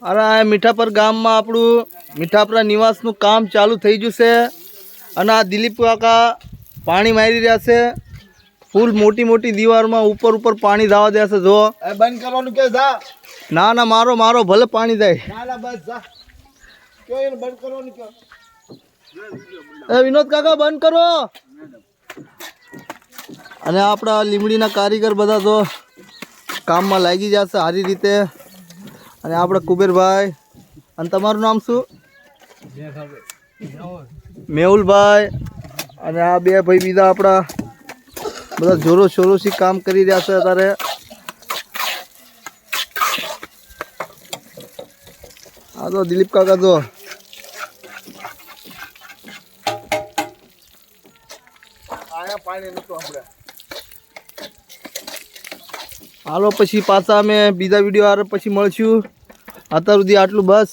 અરે આ મીઠાપર ગામમાં આપણું મીઠાપરા નિવાસનું કામ ચાલુ થઈ ગયું છે અને આ દિલીપ કાકા પાણી મારી રહ્યા છે ફૂલ મોટી મોટી દીવારમાં ઉપર ઉપર પાણી જવા દે છે જો બંધ કરવાનું કે જા ના ના મારો મારો ભલે પાણી જાય ના ના બસ જા કયો એને બંધ કરવાનું કયો એ વિનોદ કાકા બંધ કરો અને આપણા લીમડીના કારીગર બધા તો કામમાં લાગી જશે સારી રીતે અને આપણે કુબેરભાઈ અને તમારું નામ શું મેહુલભાઈ અને આ બે ભાઈ બીજા આપણા બધા જોરો શોરોથી કામ કરી રહ્યા છે અત્યારે આ તો દિલીપ કાકા તો હાલો પછી પાછા અમે બીજા વિડીયો પછી મળશું અત્યાર સુધી આટલું બસ.